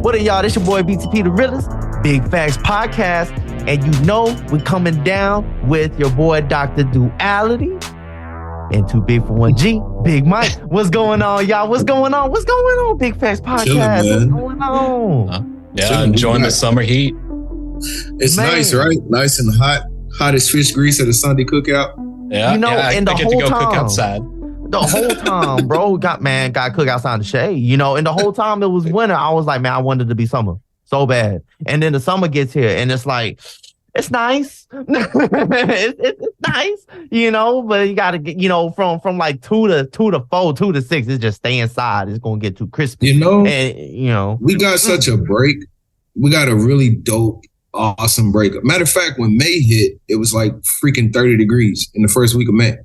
What up, y'all? This your boy BTP the Realist, Big Facts Podcast. And you know we coming down with your boy Dr. Duality and Too Big for 1G, Big Mike. What's going on, y'all? What's going on? What's going on, Big Facts Podcast? Chilling, what's going on? Yeah, enjoying the summer heat. It's nice, right? Nice and hot. Hot as fish grease at a Sunday cookout. Yeah, You know, and the I get whole to go time- cook outside. The whole time, bro, got to cook outside in the shade, you know, and the whole time it was winter, I was like, man, I wanted it to be summer so bad. And then the summer gets here and it's like, it's nice. it's nice, you know, but you got to get, you know, from like 2 to 4, 2 to 6, it's just stay inside. It's going to get too crispy. You know, and, you know, we got such a break. We got a really dope, awesome break. Matter of fact, when May hit, it was like freaking 30 degrees in the first week of May.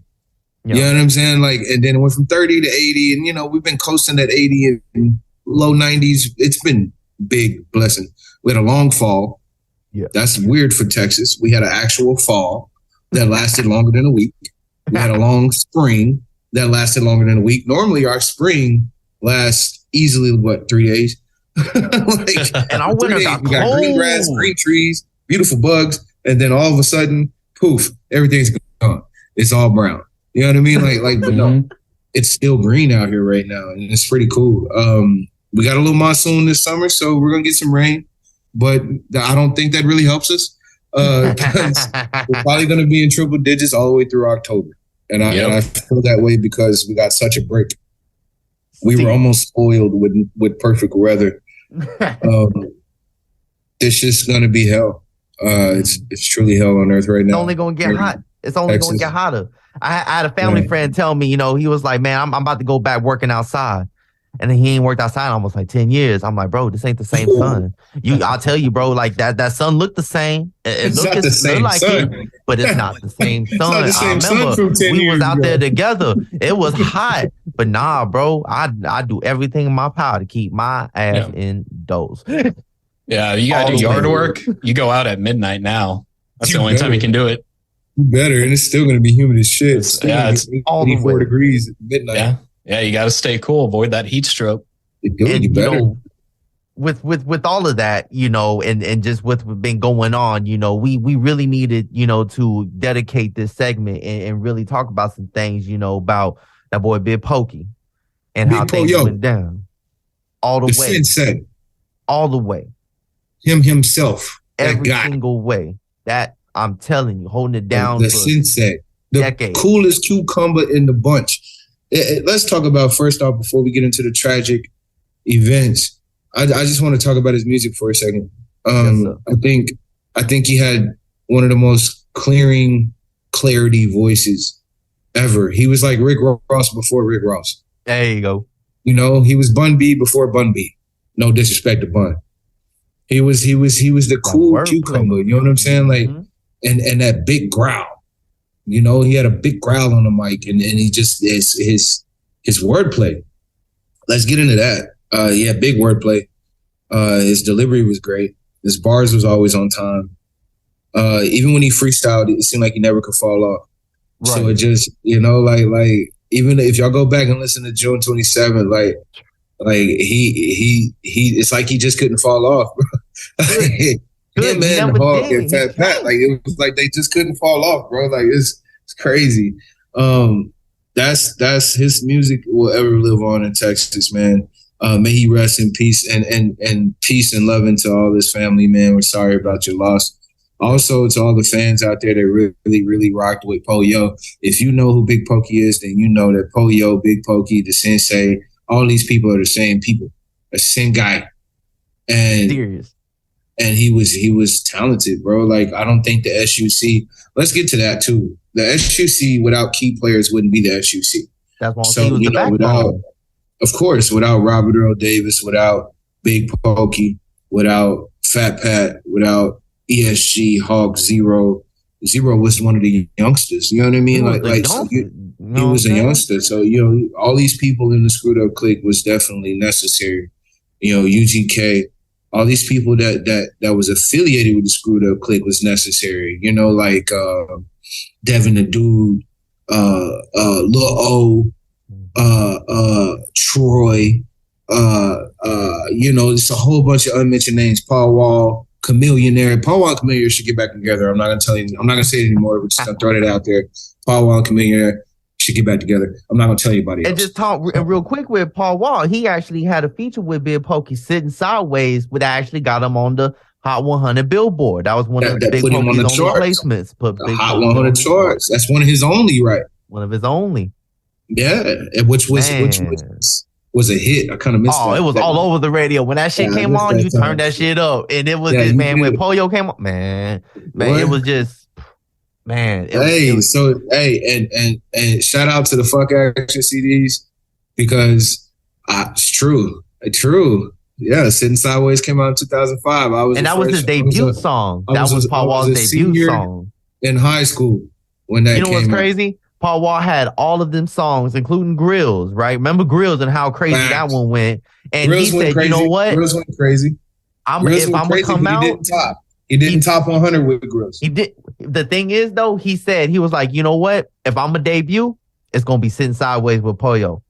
Yeah. You know what I'm saying? Like, and then it went from 30 to 80, and you know, we've been coasting at 80 and low 90s. It's been big blessing. We had a long fall. Yeah. That's weird for Texas. We had an actual fall that lasted longer than a week. We had a long spring that lasted longer than a week. Normally our spring lasts easily, 3 days? and our winter got we got cold. green grass, green trees, beautiful bugs, and then all of a sudden, poof, everything's gone. It's all brown. You know what I mean? But no, it's still green out here right now, and it's pretty cool. We got a little monsoon this summer, so we're gonna get some rain, but I don't think that really helps us. 'Cause we're probably gonna be in triple digits all the way through October, and I feel that way because we got such a break. We were almost spoiled with perfect weather. It's just gonna be hell. It's truly hell on earth right now. It's only going to get hot. It's only going to get hotter. I had a family friend tell me, you know, he was like, man, I'm about to go back working outside. And then he ain't worked outside in almost like 10 years. I'm like, bro, this ain't the same sun. I'll tell you, bro, like that sun looked the same. It's not the same sun. it, but it's not the same sun. Not the same I remember sun from 10 we was years out ago. there together. It was hot. But nah, bro, I do everything in my power to keep my ass indoors. Yeah, you got to do yard work. You go out at midnight now. That's the only time you can do it. Better, and it's still going to be humid as shit. It's all the 84 way. degrees at midnight. Yeah, you got to stay cool. Avoid that heat stroke. It's going to And, get you better. know, with all of that, you know, and just what's been going on, you know, we really needed, you know, to dedicate this segment and really talk about some things, you know, about that boy Big Pokey and how things went down all the way, sensei, all the way, him himself, every that guy, single way. That I'm telling you, holding it down the for sensei, the decades. coolest cucumber in the bunch. Let's talk about first off before we get into the tragic events. I just want to talk about his music for a second. Yes, I think he had one of the most clarity voices ever. He was like Rick Ross before Rick Ross. There you go. You know, he was Bun B before Bun B. No disrespect to Bun. He was the cool cucumber. You know what I'm saying? Like, and that big growl. You know, he had a big growl on the mic, and he just his wordplay. Let's get into that. Yeah, big wordplay. His delivery was great. His bars was always on time. Even when he freestyled, it seemed like he never could fall off. Right. So it just, you know, like even if y'all go back and listen to June 27th, like he it's like he just couldn't fall off. Yeah, man, Hawk and Fat Pat, like it was like they just couldn't fall off, bro. Like it's crazy. That's his music will ever live on in Texas, man. May he rest in peace and peace and love into all his family, man. We're sorry about your loss. Also, to all the fans out there that really, really rocked with Poyo. If you know who Big Pokey is, then you know that Poyo, Big Pokey, the Sensei, all these people are the same people, the same guy. And serious. And he was talented, bro. Like, I don't think the SUC, let's get to that too. The SUC without key players wouldn't be the SUC. That's why he was the backbone. Without Robert Earl Davis, without Big Pokey, without Fat Pat, without ESG, Hawk, Zero. Zero was one of the youngsters. You know what I mean? He was a youngster. So, you know, all these people in the Screwed Up Clique was definitely necessary. You know, UGK, all these people that was affiliated with the Screwed Up Clique was necessary. You know, like Devin the Dude, Lil O, Troy, It's a whole bunch of unmentioned names. Paul Wall, Chameleonaire. Paul Wall and Chameleonaire should get back together. I'm not gonna tell you. I'm not gonna say it anymore. We're just gonna throw it out there. Paul Wall and Chameleonaire should get back together. I'm not gonna tell anybody else. And just talk real quick with Paul Wall. He actually had a feature with Big Pokey sitting sideways, which actually got him on the Hot 100 Billboard. That was one of the Big Pokey's only placements. The Hot 100 charts. That's one of his only, right? One of his only. Yeah, which was a hit. I kind of missed that. It was all over the radio. When that shit came on, you turned that shit up. And it was this, man, when Polio came on, man, it was just, man. And shout out to the Fuck Action CDs because it's true. Yeah, Sitting Sideways came out in 2005. That was his debut song. That was Paul Wall's debut song. In high school when that came out. You know what's crazy? Paul Wall had all of them songs, including Grills, right? Remember Grills and how crazy that one went? And Grills he said, crazy. You know what? Grills went crazy. If I'm going to come out. He didn't top 100 with Grills. He did. The thing is, though, he said, he was like, you know what? If I'm a debut, it's going to be Sitting Sideways with Polio.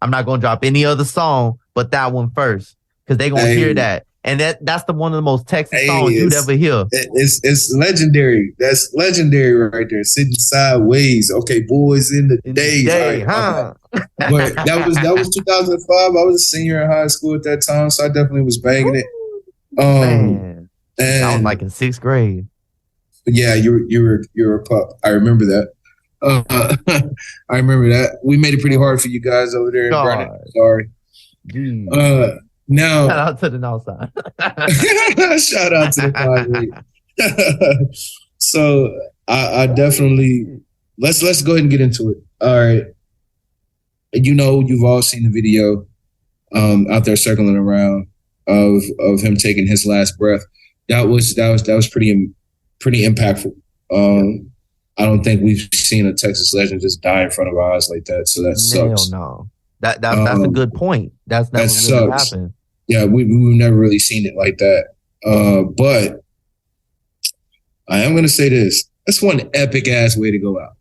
I'm not going to drop any other song but that one first because they're going to hear that. And that's one of the most Texas songs you'd ever hear. It's legendary. That's legendary right there. Sitting Sideways. Okay, boys in the days. Huh? But that was 2005. I was a senior in high school at that time, so I definitely was banging it. Man. And I was like in 6th grade. Yeah, you were a pup. I remember that. I remember that. We made it pretty hard for you guys over there in Brandon. Sorry. Now, shout out to the north side. Shout out to the 5-8. So I definitely let's go ahead and get into it. All right. You've all seen the video out there circling around of him taking his last breath. That was pretty impactful. I don't think we've seen a Texas legend just die in front of our eyes like that. So that sucks. No. That's a good point. That's never really happened. Yeah, we've never really seen it like that. But I am gonna say this: that's one epic ass way to go out.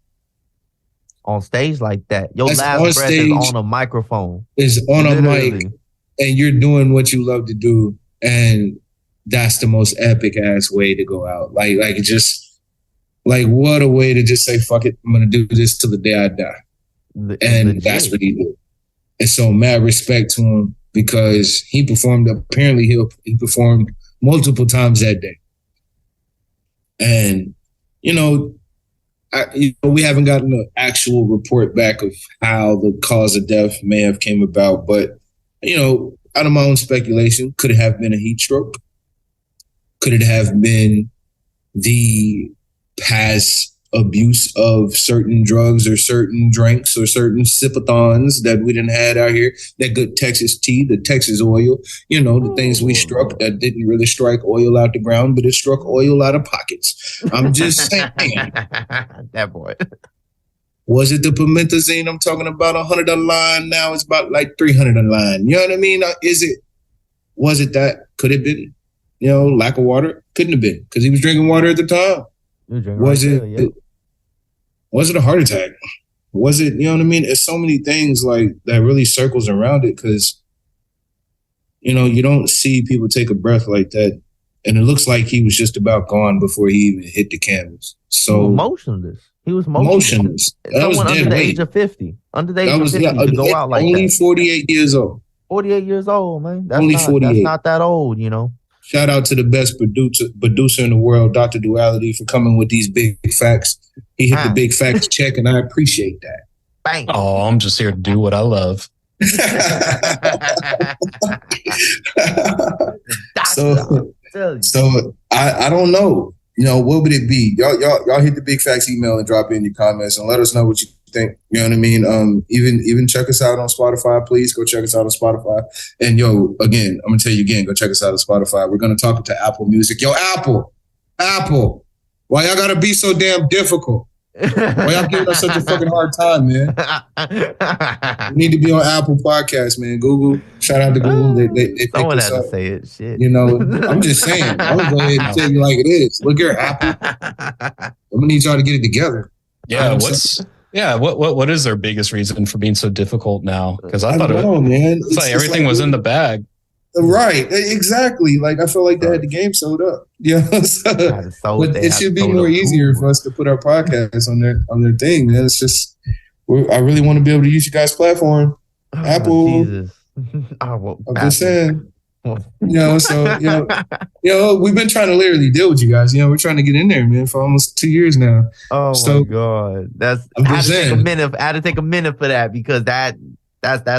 On stage like that, your last breath is on a microphone. Is on a mic, and you're doing what you love to do, and that's the most epic ass way to go out. Like what a way to just say, "Fuck it, I'm gonna do this till the day I die," and that's what he did. And so, mad respect to him because he performed. Apparently, he performed multiple times that day. And we haven't gotten an actual report back of how the cause of death may have came about, but out of my own speculation, could it have been a heat stroke? Could it have been the past abuse of certain drugs or certain drinks or certain sipathons that we didn't had out here? That good Texas tea, the Texas oil, the things we struck that didn't really strike oil out the ground, but it struck oil out of pockets. I'm just saying. That boy. Was it the promethazine I'm talking about? $100 a line. Now it's about like $300 a line. You know what I mean? Was it that? Could it have been, lack of water? Couldn't have been because he was drinking water at the time. Was it a heart attack? Was it, you know what I mean? It's so many things like that really circles around it because, you don't see people take a breath like that. And it looks like he was just about gone before he even hit the canvas. So motionless. He was motionless. Someone under the age of 50. Under the age of 50 to go out like only that. 48 years old. 48 years old, man. That's only 48. That's not that old, Shout out to the best producer in the world, Dr. Duality, for coming with these big facts. He hit the big facts check, and I appreciate that. Bang. Oh, I'm just here to do what I love. So I don't know. What would it be? Y'all hit the Big Facts email and drop in your comments and let us know what you think. You know what I mean? Even check us out on Spotify. Please go check us out on Spotify. And again, I'm gonna tell you again, go check us out on Spotify. We're gonna talk to Apple Music. Apple. Why y'all gotta be so damn difficult? Why y'all giving us such a fucking hard time, man? We need to be on Apple Podcasts, man. Google. Shout out to Google. They someone had to say it. Shit. I'm just saying. I'm gonna go ahead and tell you like it is. Look here, Apple. I'm gonna need y'all to get it together. Yeah, Yeah, what is their biggest reason for being so difficult now? Because I thought man. It's like everything was in the bag. Right, exactly. Like I feel like they had the game sold up. Yeah, but it should be more easier for us to put our podcast on their thing, man. It's just I really want to be able to use you guys' platform, Apple. Jesus. I'm just saying. So we've been trying to literally deal with you guys. We're trying to get in there, man, for almost 2 years now. Oh my God, I had to take a minute for that because that's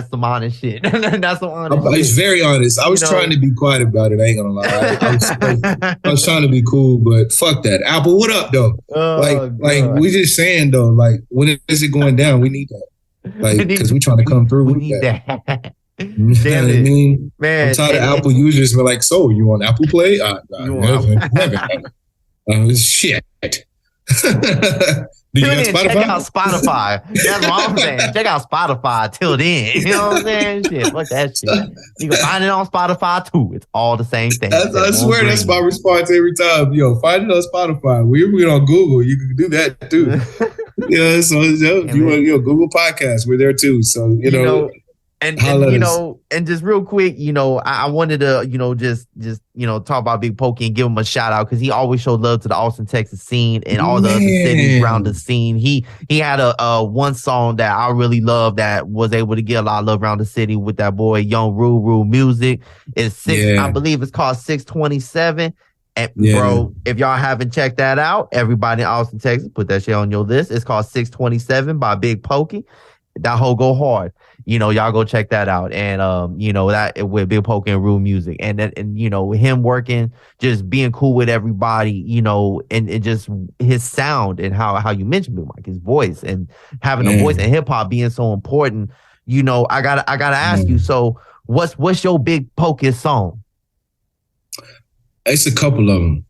some honest shit. That's some honest shit. It's very honest. I was trying to be quiet about it. I ain't gonna lie. I was trying to be cool, but fuck that. Apple, what up though? Like we just saying though, like when is it going down? We need that. Like because we trying to come through with that. Damn it. I mean, man, I'm tired of Apple users. We're like, so you on Apple Play? Never. Shit. Check out Spotify. That's what I'm saying. Check out Spotify till then. You know what I'm saying? Shit, fuck that shit. You can find it on Spotify too. It's all the same thing. I swear that's my response every time. Find it on Spotify. We're on Google. You can do that too. So if you want Google Podcasts, we're there too. So And just real quick, I wanted to, just talk about Big Pokey and give him a shout out because he always showed love to the Austin, Texas scene and all the other cities around the scene. He had a one song that I really love that was able to get a lot of love around the city with that boy Young Rule Music. It's I believe it's called 627. And bro, if y'all haven't checked that out, everybody in Austin, Texas, put that shit on your list. It's called 627 by Big Pokey. That whole go hard. Y'all go check that out. And that with Big Pokey and Rule Music. And him working, just being cool with everybody, and just his sound and how you mentioned Big Mike, his voice and having a voice in hip hop being so important. I gotta ask you, so what's your Big Pokey song? It's a couple of them.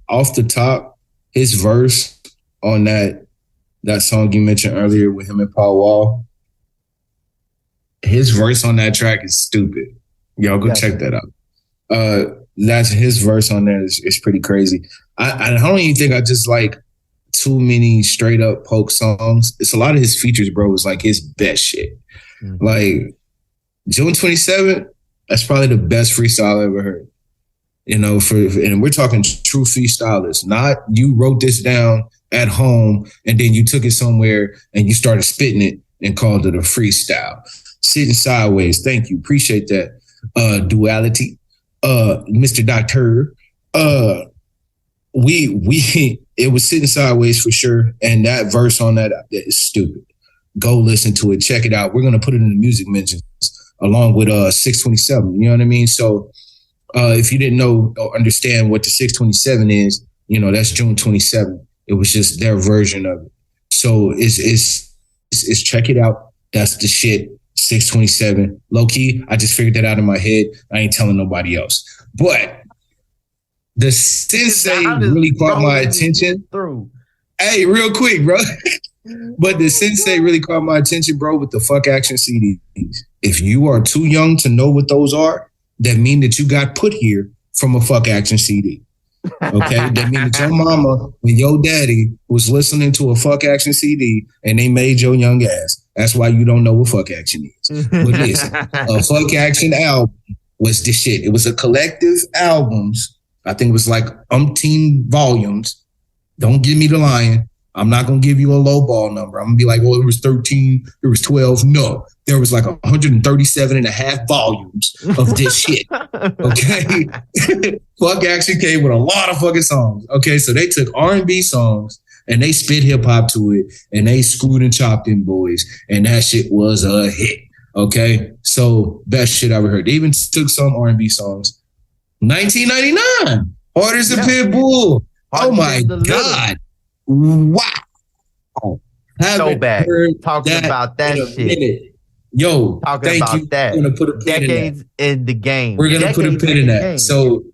Off the top, his verse on that song you mentioned earlier with him and Paul Wall, his verse on that track is stupid. Y'all go check that out. That's his verse on there is pretty crazy. I don't even think I just like too many straight up Poke songs. It's a lot of his features, bro. Is like his best shit. Mm-hmm. Like June 27th, that's probably the best freestyle I ever heard. And we're talking true freestylers, not you wrote this down at home and then you took it somewhere and you started spitting it and called it a freestyle. Sitting sideways, thank you, appreciate that. Duality, Mr. Doctor. It was sitting sideways for sure, and that verse on that is stupid. Go listen to it, check it out. We're gonna put it in the music mentions along with 627. You know what I mean? So if you didn't know or understand what the 627 is, that's June 27th. It was just their version of it. So it's check it out. That's the shit. 627. Low key, I just figured that out in my head. I ain't telling nobody else. But the sensei really caught my attention. Hey, real quick, bro. But the sensei really caught my attention, bro, with the Fuck Action CDs. If you are too young to know what those are, that mean that you got put here from a Fuck Action CD. Okay, that means that your mama and your daddy was listening to a Fuck Action CD and they made your young ass. That's why you don't know what Fuck Action is. But listen, a Fuck Action album was the shit. It was a collective albums. I think it was like umpteen volumes. Don't give me the lying. I'm not going to give you a low ball number. I'm going to be like, it was 13, it was 12. No, there was like 137 and a half volumes of this shit. Okay. Fuck Action came with a lot of fucking songs. Okay. So they took R&B songs and they spit hip hop to it and they screwed and chopped in boys. And that shit was a hit. Okay. So best shit I ever heard. They even took some R&B songs. 1999. Hard as a pit bull. Oh my God. Wow. So bad. Talking about that shit. Minute. Yo, talking about you. That. We're gonna put a pin Decades in the game. We're gonna put a pin in that. Game. So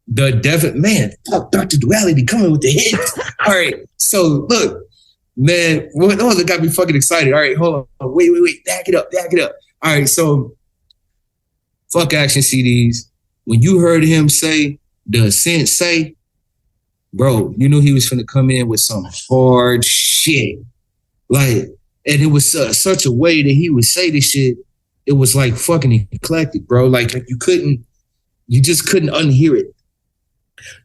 the man, fuck Dr. Duality coming with the hits. All right. So look, man, that got me fucking excited. All right, hold on. Wait. Back it up. All right, so Fuck Action CDs. When you heard him say the sensei, bro, you knew he was finna come in with some hard shit. Like, and it was such a way that he would say this shit. It was like fucking eclectic, bro. Like you just couldn't unhear it.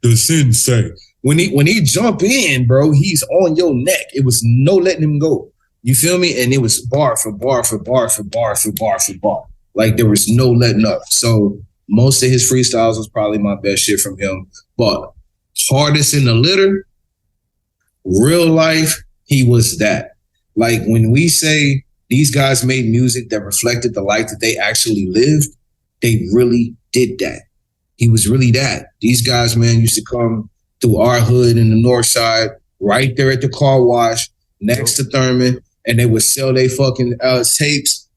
The sensei. When he jump in, bro, he's on your neck. It was no letting him go. You feel me? And it was bar for bar for bar for bar for bar for bar. Like there was no letting up. So most of his freestyles was probably my best shit from him. But hardest in the litter, real life, he was that. Like when we say these guys made music that reflected the life that they actually lived, they really did that. He was really that. These guys, man, used to come through our hood in the north side, right there at the car wash, next to Thurman, and they would sell their fucking tapes,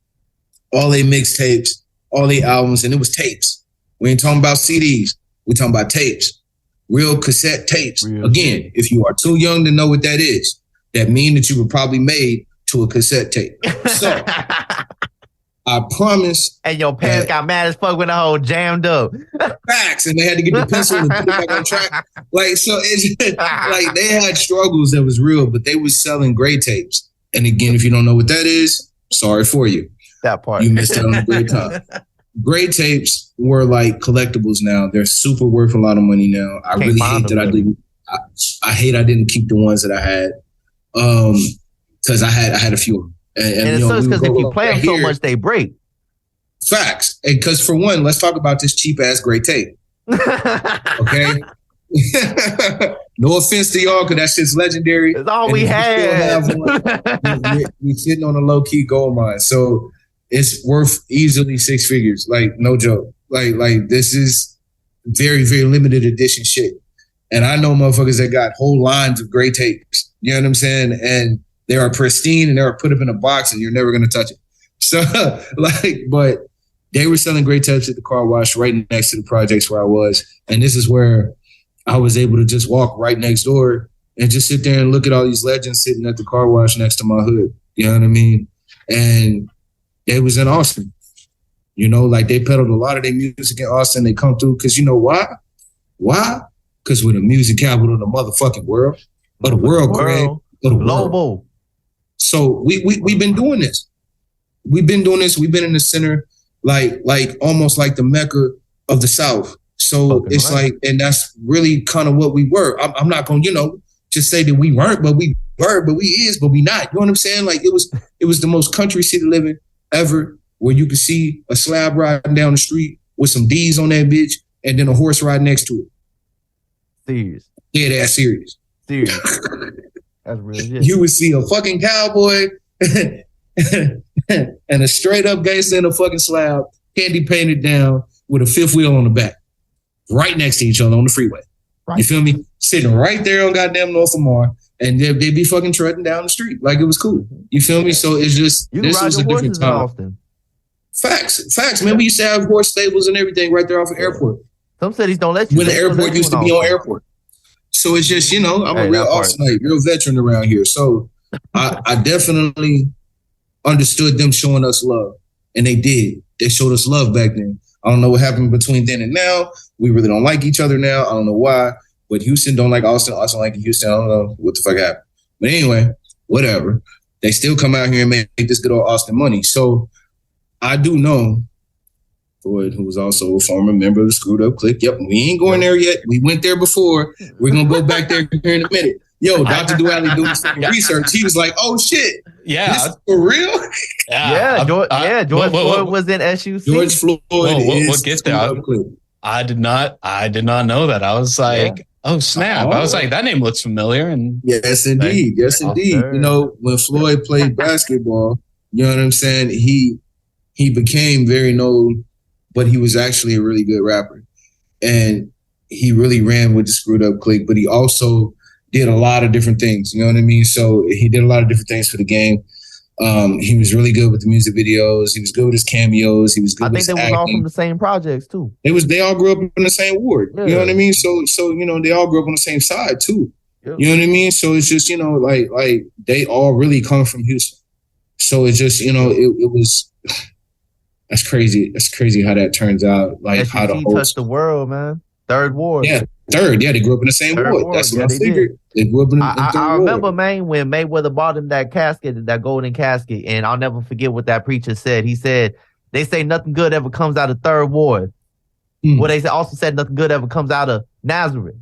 all their mixtapes, all their albums, and it was tapes. We ain't talking about CDs. We talking about tapes, real cassette tapes. Real. Again, if you are too young to know what that is, that mean that you were probably made to a cassette tape. So I promise. And your parents got mad as fuck when the whole jammed up. Facts, and they had to get the pencil and put it back on track. Like, so it's like they had struggles that was real, but they was selling great tapes. And again, if you don't know what that is, sorry for you. That part. You missed out on a great time. Great tapes were like collectibles now. They're super worth a lot of money now. I really hate that I didn't. I hate I didn't keep the ones that I had. Because I had a few of them. And it sucks because if you play them so much, they break. Facts. And because for one, let's talk about this cheap ass great tape. Okay. No offense to y'all, because that shit's legendary. It's all we have. We're sitting on a low key gold mine, so it's worth easily 6 figures. Like no joke. Like this is very very limited edition shit. And I know motherfuckers that got whole lines of great tapes. You know what I'm saying? And they are pristine and they are put up in a box and you're never going to touch it. So but they were selling great tapes at the car wash right next to the projects where I was. And this is where I was able to just walk right next door and just sit there and look at all these legends sitting at the car wash next to my hood. You know what I mean? And it was in Austin. You know, like they peddled a lot of their music in Austin. They come through because you know why? Why? Because we're the music capital of the motherfucking world. Of the world, Craig. Of the world. So we've been doing this. We've been doing this. We've been in the center, like almost like the Mecca of the South. So fucking it's right. Like, and that's really kind of what we were. I'm not going to, just say that we weren't, but we were, but we is, but we not. You know what I'm saying? Like it was the most country city living ever, where you could see a slab riding down the street with some D's on that bitch, and then a horse riding next to it. Serious. Yeah, that's serious. Serious. That's real. You would see a fucking cowboy and a straight up gangster in a fucking slab, candy painted down with a fifth wheel on the back, right next to each other on the freeway. Right. You feel me? Sitting right there on goddamn North Lamar, and they'd be fucking treading down the street like it was cool. You feel me? So it's just this was a different time. Facts, man. We used to have horse stables and everything right there off the airport. Some cities don't let you. When the airport used to be on airport. So it's just, I'm a real Austinite, real veteran around here. So I definitely understood them showing us love. And they did. They showed us love back then. I don't know what happened between then and now. We really don't like each other now. I don't know why. But Houston don't like Austin. Austin like Houston. I don't know what the fuck happened. But anyway, whatever. They still come out here and make this good old Austin money. So I do know Floyd, who was also a former member of the Screwed Up Clique. Yep, we ain't going there yet. We went there before. We're going to go back there here in a minute. Yo, Dr. Duality doing some research. He was like, oh, shit. Yeah. This is for real? George Floyd was in SUC. George Floyd we'll get there. I did not know that. I was like, oh, snap. I was like, that name looks familiar. And yes, indeed. Yes, indeed. When Floyd played basketball, you know what I'm saying? He became very known, but he was actually a really good rapper. And he really ran with the Screwed Up Clique, but he also did a lot of different things. You know what I mean? So he did a lot of different things for the game. He was really good with the music videos. He was good with his cameos. He was good with his acting. I think they were all from the same projects too. They all grew up in the same ward. Yeah. You know what I mean? So they all grew up on the same side too. Yeah. You know what I mean? So it's just, like they all really come from Houston. So it's just, it was that's crazy. That's crazy how that turns out. Like how the whole touched the world, man. Third ward. Yeah, third. Yeah, they grew up in the same ward. That's what I figured. They grew up in third ward. I remember, man, when Mayweather bought him that casket, that golden casket, and I'll never forget what that preacher said. He said, they say nothing good ever comes out of third ward. Well, they also said nothing good ever comes out of Nazareth.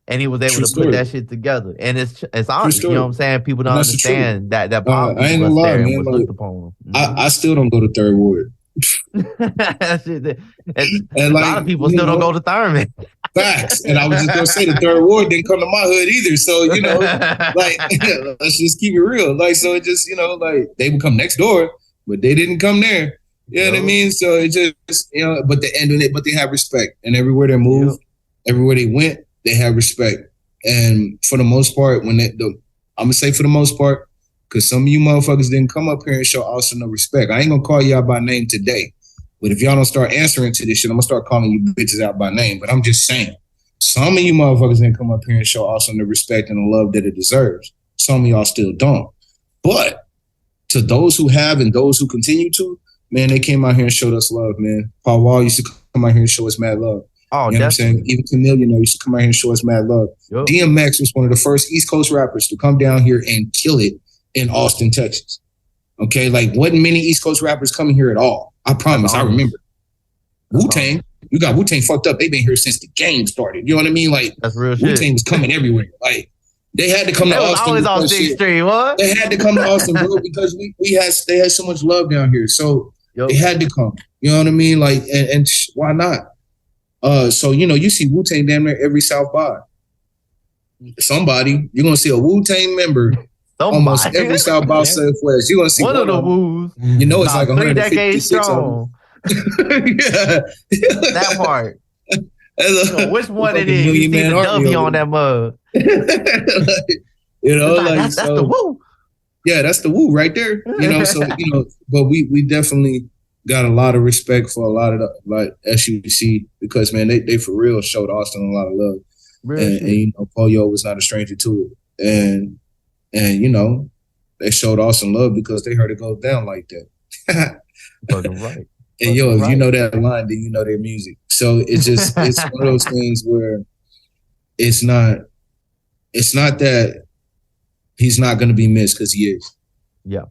And he was able to put that shit together. And it's honest, you know what I'm saying? People don't understand that poverty I ain't gonna lie, man. was looked upon. I still don't go to third ward. And a lot of people still don't go to Thurman. Facts. And I was just gonna say the third ward didn't come to my hood either. So, like let's just keep it real. Like, so it just, like they would come next door, but they didn't come there. You know what I mean? So it just, but they have respect. And everywhere they moved, everywhere they went, they have respect. And for the most part, I'm gonna say for the most part, because some of you motherfuckers didn't come up here and show also no respect. I ain't gonna call y'all by name today. But if y'all don't start answering to this shit, I'm gonna start calling you bitches out by name. But I'm just saying, some of you motherfuckers didn't come up here and show also the respect and the love that it deserves. Some of y'all still don't. But to those who have and those who continue to, man, they came out here and showed us love, man. Paul Wall used to come out here and show us mad love. Oh, you know what I'm saying? Even Chameleon used to come out here and show us mad love. Yep. DMX was one of the first East Coast rappers to come down here and kill it in Austin, Texas. Okay, like wasn't many East Coast rappers coming here at all. I promise. I remember. Wu-Tang, you got Wu-Tang fucked up. They've been here since the game started. You know what I mean? Like, that's real shit. Wu-Tang was coming everywhere. Like, they had to come to Austin. Always on the street, what? They had to come to Austin, bro, because they had so much love down here. So they had to come. You know what I mean? Like, and why not? So you see Wu-Tang damn near every South by. Somebody, you're gonna see a Wu-Tang member. Almost every South by Southwest. You're gonna see one of the Woos. It's like 3 decades strong. Yeah. That part. Which one it is? You see the W on that mug. That's the Woo. Yeah, that's the Woo right there. So but we definitely got a lot of respect for a lot of the SUC because man, they for real showed Austin a lot of love. And Polio was not a stranger to it. And they showed Austin love because they heard it go down like that. Right. And if you know that line, then you know their music. So it's one of those things where it's not that he's not going to be missed because he is. Yeah.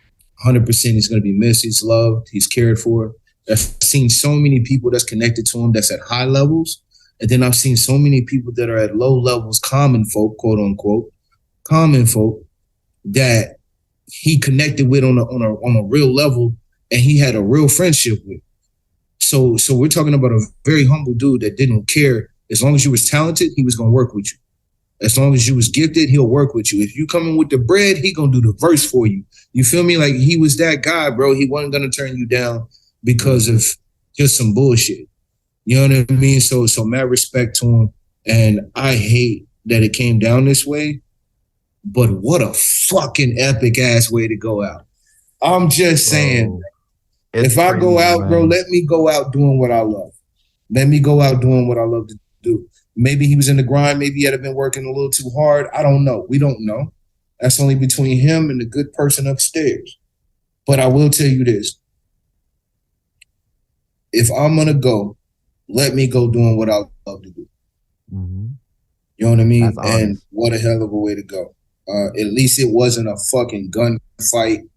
100% he's going to be missed. He's loved. He's cared for. I've seen so many people that's connected to him that's at high levels. And then I've seen so many people that are at low levels, common folk, quote unquote, common folk that he connected with on a real level and he had a real friendship with. So we're talking about a very humble dude that didn't care. As long as you was talented, he was going to work with you. As long as you was gifted, he'll work with you. If you coming with the bread, he going to do the verse for you. You feel me? Like he was that guy, bro. He wasn't going to turn you down because of just some bullshit. You know what I mean? So mad respect to him. And I hate that it came down this way, but what a fucking epic ass way to go out. I'm just saying, if I go out, man, bro, let me go out doing what I love. Let me go out doing what I love to do. Maybe he was in the grind. Maybe he had been working a little too hard. I don't know. We don't know. That's only between him and the good person upstairs. But I will tell you this. If I'm going to go, let me go doing what I love to do. Mm-hmm. You know what I mean? And what a hell of a way to go. At least it wasn't a fucking gunfight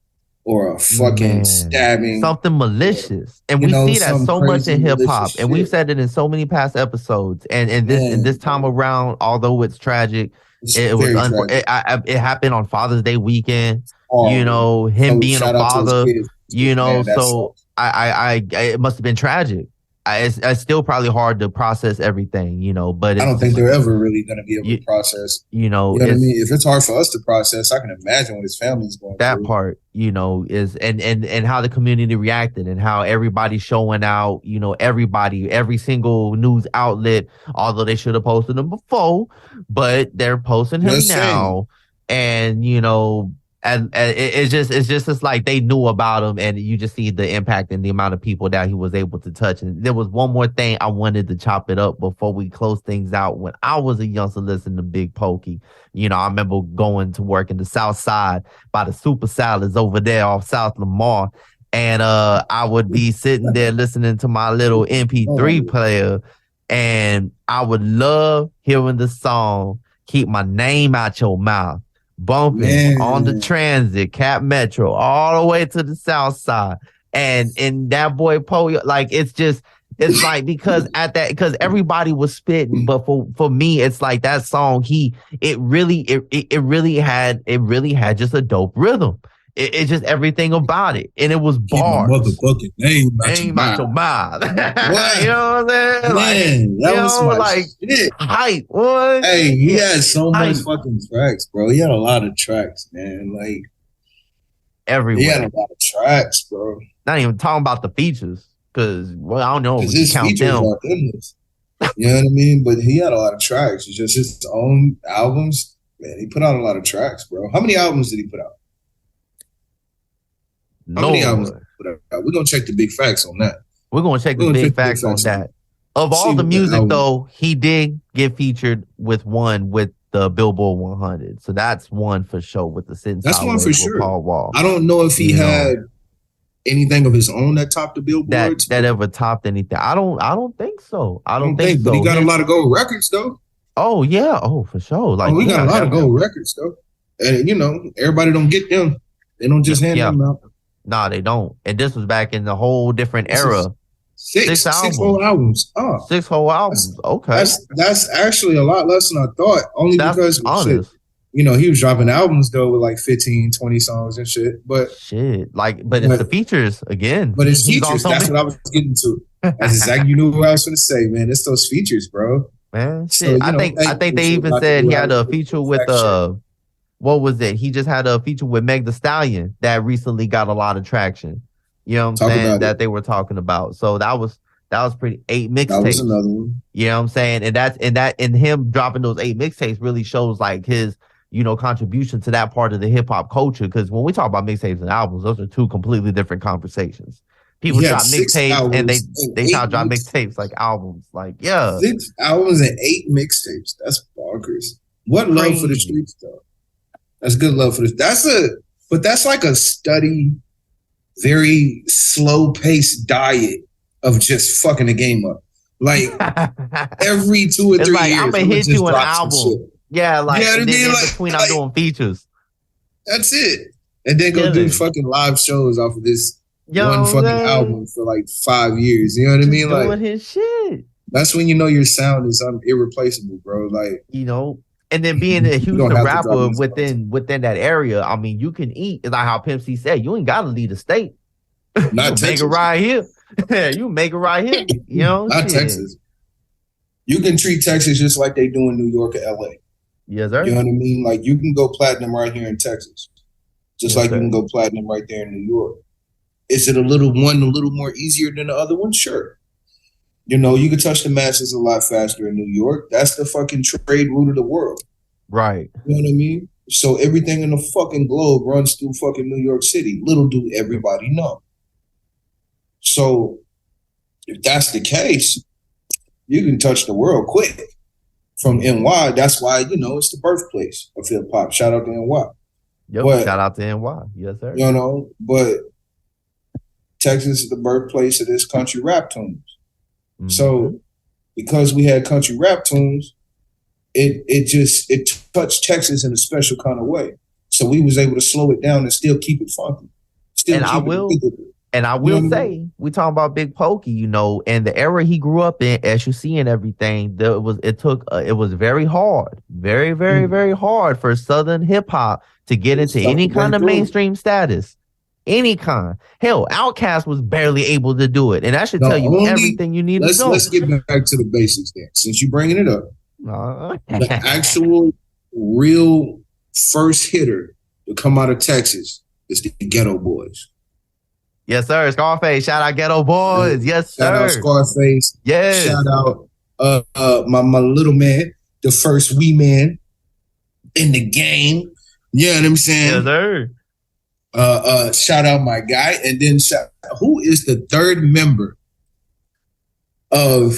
or a fucking stabbing. Something malicious. And we see that so much in hip hop. And we've said it in so many past episodes. And this time around, although it's tragic, it happened on Father's Day weekend. Him being a father, so it must have been tragic. It's still probably hard to process everything, but I don't think they're ever really going to be able to process. You know what I mean? If it's hard for us to process, I can imagine what his family's going through. That part, is and how the community reacted and how everybody's showing out, every single news outlet, although they should have posted him before, but they're posting him now. And, and it's just like they knew about him, and you just see the impact and the amount of people that he was able to touch. And there was one more thing I wanted to chop it up before we close things out. When I was a youngster listening to Big Pokey, I remember going to work in the South Side by the Super Salads over there off South Lamar, and I would be sitting there listening to my little MP3 player. And I would love hearing the song "Keep My Name Out Your Mouth" bumping on the transit, Cap Metro, all the way to the South Side. And that boy Poe, like it's like because everybody was spitting, but for me, it's like that song. It really had just a dope rhythm. It just everything about it, and it was bars. Motherfucking name out your mouth. You know what I'm saying? Man, that was my shit. Hype. What? Hey, he had so much fucking tracks, bro. He had a lot of tracks, man. Like everywhere. He had a lot of tracks, bro. Not even talking about the features, because I don't know if his count features them. are endless. You know what I mean? But he had a lot of tracks. It's just his own albums. Man, he put out a lot of tracks, bro. How many albums did he put out? How many albums did he put out? We're gonna check the big facts on that. We're gonna check the big facts on that. Of all the music, though, he did get featured with the Billboard 100. So that's one for sure with the Sin. That's one for sure. Paul Wall. I don't know if he had anything of his own that topped the Billboard that ever topped anything. I don't think so. I don't think so. But he got a lot of gold records though. Oh yeah. Oh, for sure. Like we got a lot of gold records though. And everybody don't get them. They don't just hand them out. Nah, they don't. And this was back in the whole different era. Six whole albums. Oh. 6 whole albums. Okay. That's actually a lot less than I thought. Only because honest. He was dropping albums though with like 15, 20 songs and shit. But it's the features again. But it's features. That's what I was getting to. That's exactly you knew what I was gonna say, man. It's those features, bro. Man, shit. So, I think they even said he had a feature with what was it? He just had a feature with Meg Thee Stallion that recently got a lot of traction. You know what I'm saying? That they were talking about. So that was pretty 8 mixtapes. That was another one. You know what I'm saying? And him dropping those 8 mixtapes really shows like his contribution to that part of the hip hop culture. Because when we talk about mixtapes and albums, those are two completely different conversations. People drop mixtapes and they try to drop mixtapes like albums. Like 6 albums and 8 mixtapes. That's bonkers. What love for the streets though? That's good love for this. That's like a steady, very slow paced diet of just fucking the game up. Like every 2 or 3 years, I'm gonna hit you an album. Yeah, like in between I'm doing features. That's it. And then go do fucking live shows off of this one fucking album for like 5 years. You know what I mean? Like doing his shit. That's when your sound is irreplaceable, bro. Like and then being a Houston rapper within that area, I mean, you can eat. It's like how Pimp C said, you ain't gotta leave the state. Not make it right here. You make it right here. Not Texas. You can treat Texas just like they do in New York or LA. Yes, sir. You know what I mean? Like you can go platinum right here in Texas, just like you can go platinum right there in New York. Is it a little more easier than the other one? Sure. You can touch the masses a lot faster in New York. That's the fucking trade route of the world. Right. You know what I mean? So everything in the fucking globe runs through fucking New York City. Little do everybody know. So if that's the case, you can touch the world quick from NY. That's why, it's the birthplace of hip hop. Shout out to NY. Shout out to NY. Yes, sir. But Texas is the birthplace of this country rap tunes. Mm-hmm. So because we had country rap tunes, it touched Texas in a special kind of way. So we was able to slow it down and still keep it funky. I will say, we talking about Big Pokey, and the era he grew up in, SUC and everything. It was very hard, very, very, very hard for Southern hip hop to get into any kind of mainstream status, any kind. Hell, Outkast was barely able to do it, and that should tell you everything you need to know. Let's get back to the basics then, since you're bringing it up. The actual, real first hitter to come out of Texas is the Ghetto Boys. Yes, sir. Scarface. Shout out Ghetto Boys. Yes, sir. Shout out Scarface. Yes. Shout out my little man, the first wee man in the game. You know what I'm saying? Yes, sir. Shout out my guy. And then who is the third member of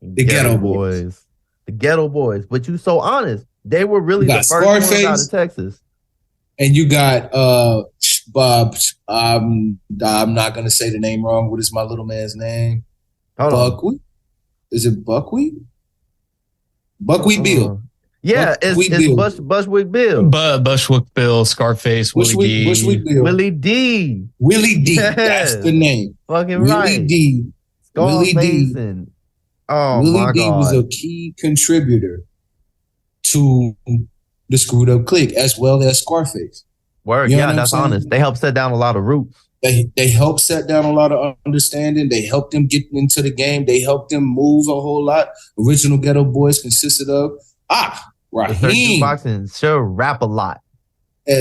the Ghetto Boys? The Ghetto Boys. But you so honest. They were really the first ones out of Texas. And you got Bob. I'm not gonna say the name wrong. What is my little man's name? Hold on. Is it Buckwheat? Buckwheat Bill. Yeah, it's Bushwick Bill. Bushwick Bill, Scarface, Bushwick Bill. Willie D. Willie D. Yes. That's the name. Fucking Willie right. D. Willie D. Willie D was a key contributor to the Screwed Up Clique as well as Scarface. Word, you know that's honest. They helped set down a lot of roots. They helped set down a lot of understanding. They helped them get into the game. They helped them move a whole lot. Original Ghetto Boys consisted of Raheem. Boxing, Sir Rap a Lot.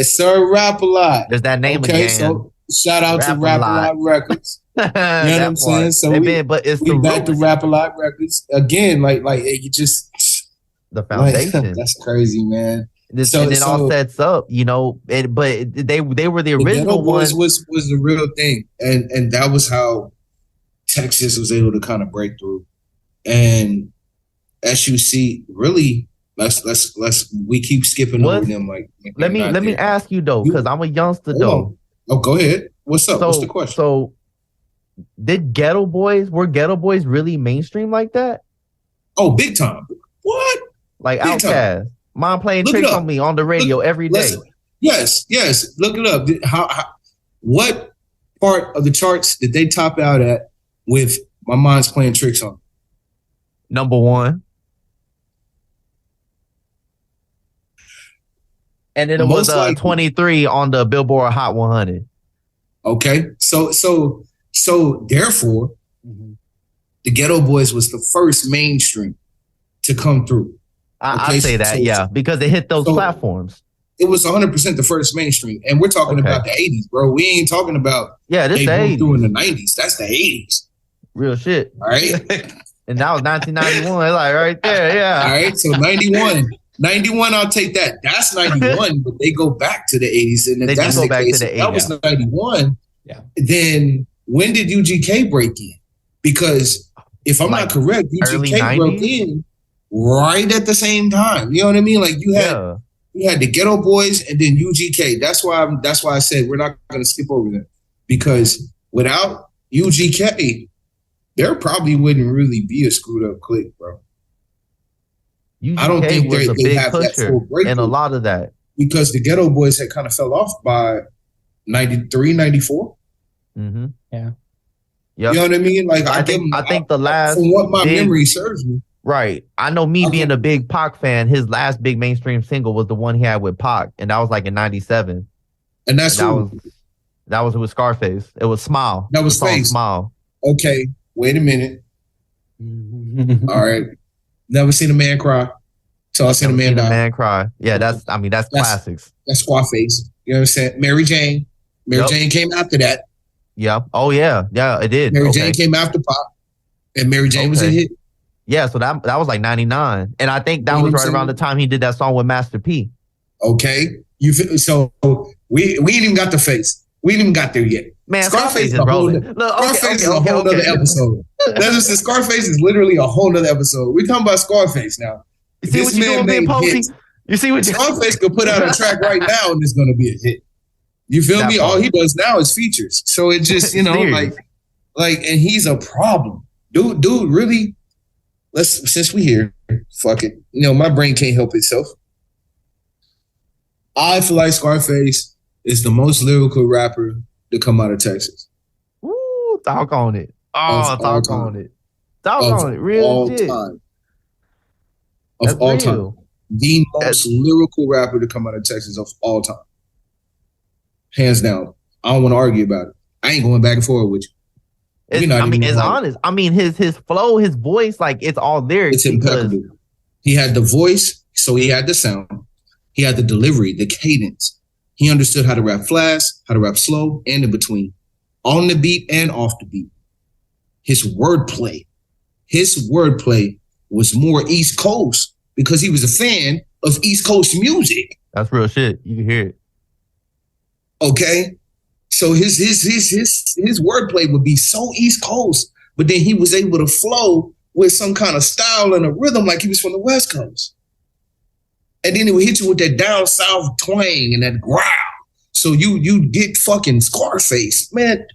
Sir Rap a Lot. There's that name again. So shout out to Rap a Lot Records. You know what I'm saying? So we back to Rap a Lot Records again. Like you just the foundation. Like, that's crazy, man. And it all sets up, you know. But they were the original ones. Was the real thing, and that was how Texas was able to kind of break through. And as you see, really, we keep skipping over them. Like, let me ask you though, because I'm a youngster though. Oh, go ahead. What's up? What's the question? So, were Ghetto Boys really mainstream like that? Oh, big time. What? Like Outkast. Mom playing tricks on me on the radio every day. Listen, yes. Look it up. What part of the charts did they top out at with My Mom's Playing Tricks on? Number 1. And then it was 23 on the Billboard Hot 100. Okay. So therefore, the Ghetto Boys was the first mainstream to come through. I say that, because they hit those platforms. It was 100% the first mainstream. And we're talking about the 80s, bro. We ain't talking about this the 80s. Through in the 90s. That's the 80s. Real shit. All right. And that was 1991. Like right there, yeah. All right. So 91. 91, I'll take that. That's 91, but they go back to the 80s. And if that's the case, that was 91. Yeah. Then when did UGK break in? Because if I'm not correct, UGK broke in right at the same time. You know what I mean? Like you had the Ghetto Boys and then UGK. That's why I said we're not going to skip over that, because without UGK, there probably wouldn't really be a Screwed Up Clique, bro. UGK I don't think was a big pusher and a lot of that, because the Ghetto Boys had kind of fell off by 93, 94. Mm-hmm. Yeah. Yep. You know what I mean? Like I think the last, from what my memory serves me. Right. I know being a big Pac fan, his last big mainstream single was the one he had with Pac, and that was like in 97. And that was with Scarface. It was Smile. That was Face. Smile. Okay, wait a minute. All right. Never seen a man cry. So I seen a man die. Man cry. Yeah, that's classics. That's Scarface. You know what I'm saying? Mary Jane. Mary Jane came after that. Yeah. Oh yeah. Yeah, it did. Mary Jane came after Pac, and Mary Jane was a hit. Yeah, so that was like 99. And I think that was right around the time he did that song with Master P. Okay. So we ain't even got the Face. We ain't even got there yet. Man, Scarface is rolling. Scarface is a whole other episode. Scarface is literally a whole other episode. We're talking about Scarface now. You see what you're doing, Big Pokey? You see what Scarface could put out a track right now and it's going to be a hit. You feel me? All he does now is features. So it just, like, and he's a problem. Dude, really, since we here, fuck it. My brain can't help itself. I feel like Scarface is the most lyrical rapper to come out of Texas. Ooh, talk on it. Oh, talk on it. Talk on it. Real shit. Of all time. The most lyrical rapper to come out of Texas of all time. Hands down. I don't want to argue about it. I ain't going back and forth with you. It's honest. I mean, his flow, his voice, like it's all there. It's impeccable. He had the voice, so he had the sound. He had the delivery, the cadence. He understood how to rap fast, how to rap slow, and in between. On the beat and off the beat. His wordplay was more East Coast because he was a fan of East Coast music. That's real shit. You can hear it. Okay. So his wordplay would be so East Coast, but then he was able to flow with some kind of style and a rhythm like he was from the West Coast. And then he would hit you with that down south twang and that growl. So you get fucking Scarface. Man,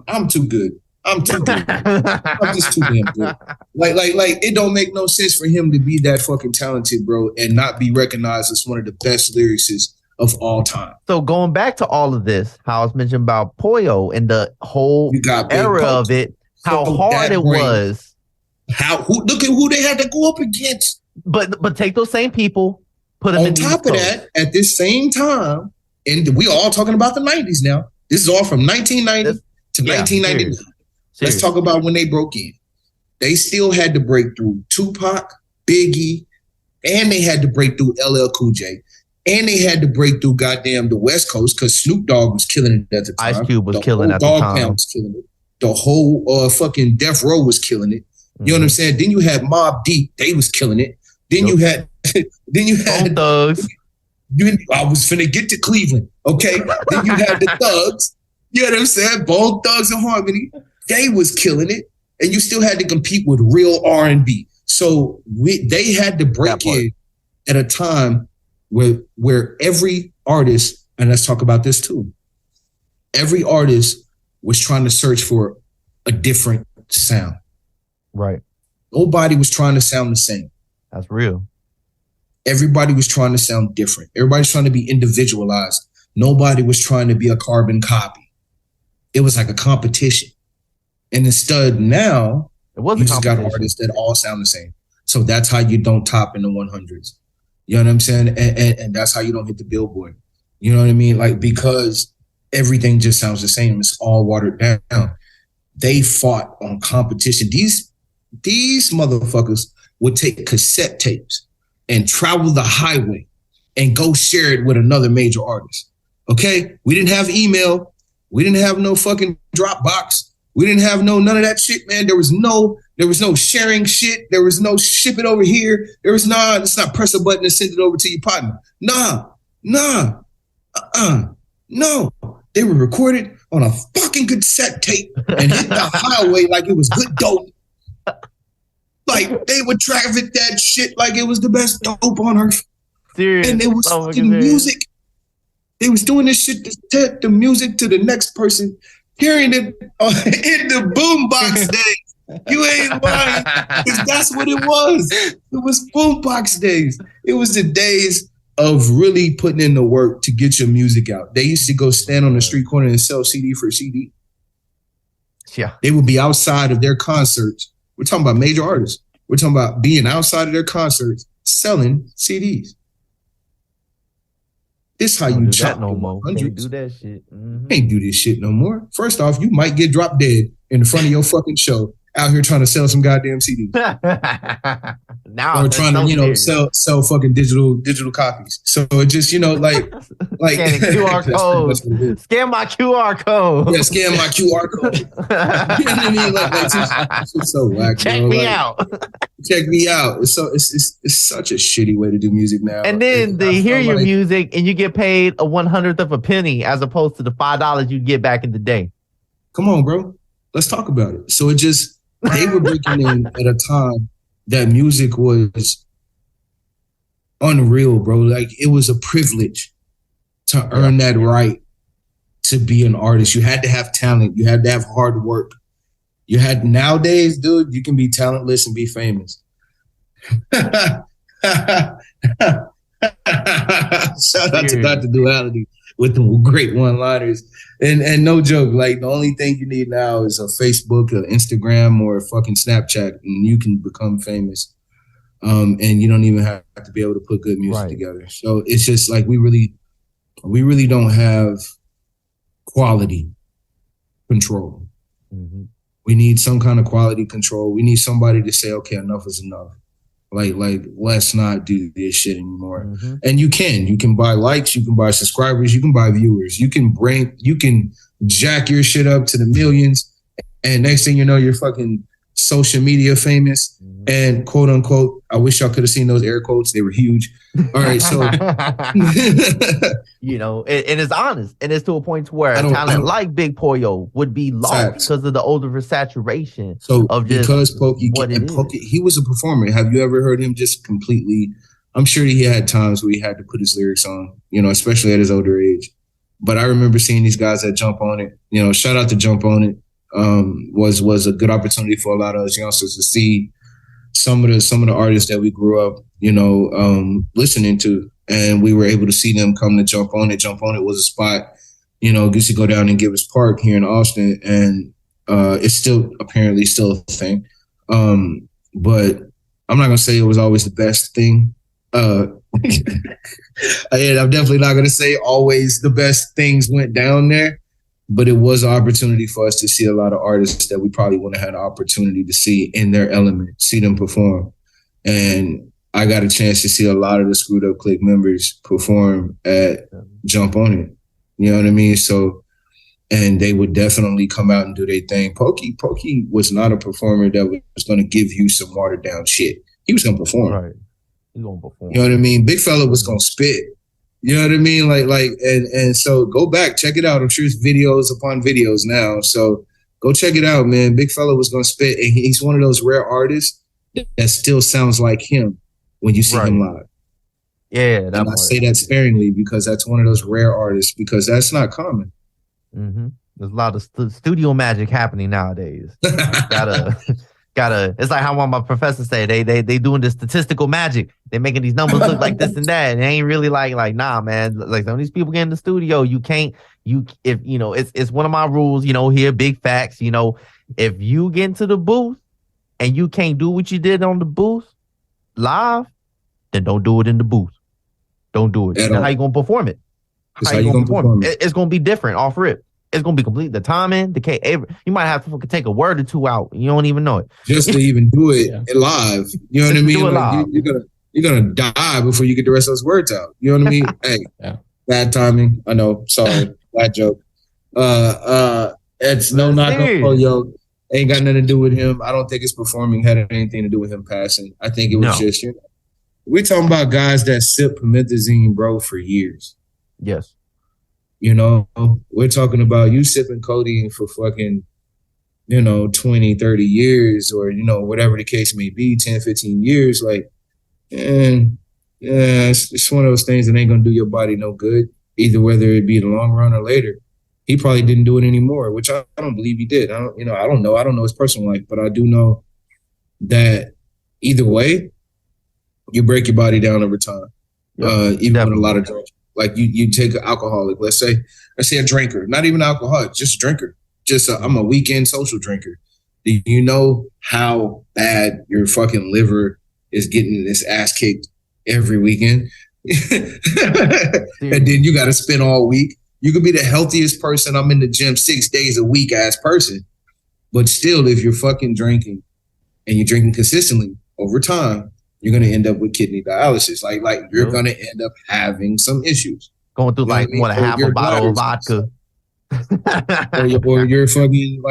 I'm too good. I'm too good. I'm just too damn good. Like, it don't make no sense for him to be that fucking talented, bro, and not be recognized as one of the best lyricists of all time. So going back to all of this, how I was mentioning about Poyo and the whole era of it, how hard it was. Look at who they had to go up against. But take those same people, put them on top of that, at this same time, and we all talking about the 90s now. This is all from 1990 to 1999. Let's talk about when they broke in. They still had to break through Tupac, Biggie, and they had to break through LL Cool J. And they had to break through goddamn the West Coast because Snoop Dogg was killing it at the time. Ice Cube was killing it at the time. Dog Pound was killing it. The whole fucking Death Row was killing it. You know what I'm saying? Then you had Mobb Deep. They was killing it. Then you had Bone Thugs. I was finna get to Cleveland. Okay. Then you had the Thugs. You know what I'm saying? Bone Thugs and Harmony. They was killing it. And you still had to compete with real R&B. So they had to break in at a time where every artist, and let's talk about this too, every artist was trying to search for a different sound. Right. Nobody was trying to sound the same. That's real. Everybody was trying to sound different. Everybody's trying to be individualized. Nobody was trying to be a carbon copy. It was like a competition. And instead now, you just got artists that all sound the same. So that's how you don't top in the 100s. You know what I'm saying? And that's how you don't hit the Billboard. You know what I mean? Like, because everything just sounds the same. It's all watered down. They fought on competition. These motherfuckers would take cassette tapes and travel the highway and go share it with another major artist. Okay? We didn't have email. We didn't have no fucking Dropbox. We didn't have none of that shit, man. There was no sharing shit. There was no ship it over here. There was it's not press a button and send it over to your partner. No. They were recorded on a fucking cassette tape and hit the highway like it was good dope. Like they would traffic that shit like it was the best dope on earth. Serious. And it was fucking music. They was doing this shit to set the music to the next person, hearing it in the boombox days. You ain't lying, because that's what it was. It was boombox days. It was the days of really putting in the work to get your music out. They used to go stand on the street corner and sell CD for CD. Yeah. They would be outside of their concerts. We're talking about major artists. We're talking about being outside of their concerts, selling CDs. This how you chop no more. Can't do that shit. Mm-hmm. Can't do this shit no more. First off, you might get dropped dead in the front of your fucking show out here trying to sell some goddamn CDs. Now or trying to, sell fucking digital copies. So it just, like scan QR code. Scan my QR code. Yeah, scan my QR code. You know what I mean? Like it's so whack. Check me out. Check me out. It's such a shitty way to do music now. And then they hear your music and you get paid a 1/100th of a penny as opposed to the $5 you get back in the day. Come on, bro. Let's talk about it. So they were breaking in at a time that music was unreal, bro. Like it was a privilege to earn that right to be an artist. You had to have talent. You had to have hard work. Nowadays, dude, you can be talentless and be famous. Shout out to Dr. Duality with the great one-liners. And no joke, like the only thing you need now is a Facebook, an Instagram, or a fucking Snapchat, and you can become famous. And you don't even have to be able to put good music together. So it's just like we really don't have quality control. Mm-hmm. We need some kind of quality control. We need somebody to say, okay, enough is enough. Like let's not do this shit anymore. Mm-hmm. And you can buy likes, you can buy subscribers, you can buy viewers, you can jack your shit up to the millions. And next thing you know, you're fucking social media famous. Mm-hmm. And quote unquote, I wish y'all could have seen those air quotes. They were huge. All right. So, and it's honest. And it's to a point to where a talent like Big Poyo would be lost because of the oversaturation. So of because Pokey he was a performer. Have you ever heard him just completely? I'm sure he had times where he had to put his lyrics on, especially at his older age. But I remember seeing these guys that Jump On It. Shout out to Jump On It. was a good opportunity for a lot of us youngsters to see some of the artists that we grew up, listening to, and we were able to see them come to Jump On It. Jump On It was a spot, used to go down in Givers Park here in Austin, and it's still apparently still a thing. But I'm not gonna say it was always the best thing. And I'm definitely not gonna say always the best things went down there. But it was an opportunity for us to see a lot of artists that we probably wouldn't have had an opportunity to see in their element, see them perform. And I got a chance to see a lot of the Screwed Up Click members perform at Jump On It. You know what I mean? So, and they would definitely come out and do their thing. Pokey was not a performer that was going to give you some watered down shit. He was going to perform. Right. He going to perform. You know what I mean? Big fella was going to spit. You know what I mean? And so go back, check it out. I'm sure it's videos upon videos now. So go check it out, man. Big fella was going to spit. And he's one of those rare artists that still sounds like him when you see him live. Yeah. And I say that sparingly because that's one of those rare artists because that's not common. Mm-hmm. There's a lot of studio magic happening nowadays. Gotta. It's like how my professor say they doing the statistical magic. They're making these numbers look like this and that. And it ain't really like nah, man. Like some of these people get in the studio, it's one of my rules. Here, big facts. If you get into the booth and you can't do what you did on the booth live, then don't do it in the booth. Don't do it. How you gonna perform it? How you gonna perform it? It's gonna be different off rip. It's gonna be complete. The timing, you might have to take a word or two out. You don't even know it. Just to even do it live. You know what I mean? Like you're gonna die before you get the rest of those words out. You know what I mean? Hey, bad timing. I know. Sorry, bad joke. It's no knock on Polio. Ain't got nothing to do with him. I don't think his performing had anything to do with him passing. I think it was just we're talking about guys that sip promethazine, bro, for years. Yes. We're talking about you sipping codeine for fucking, 20, 30 years or, whatever the case may be, 10, 15 years. Like, it's one of those things that ain't going to do your body no good, either whether it be the long run or later. He probably didn't do it anymore, which I don't believe he did. I don't know. I don't know his personal life, but I do know that either way, you break your body down over time, even with a lot of drugs. Like you take an alcoholic, let's say a drinker, not even alcoholic, just a drinker. I'm a weekend social drinker. Do you know how bad your fucking liver is getting this ass kicked every weekend? And then you got to spend all week. You could be the healthiest person. I'm in the gym 6 days a week ass person. But still, if you're fucking drinking and you're drinking consistently over time, you're going to end up with kidney dialysis. Like you're going to end up having some issues. Going through half a bottle of vodka. or you're fucking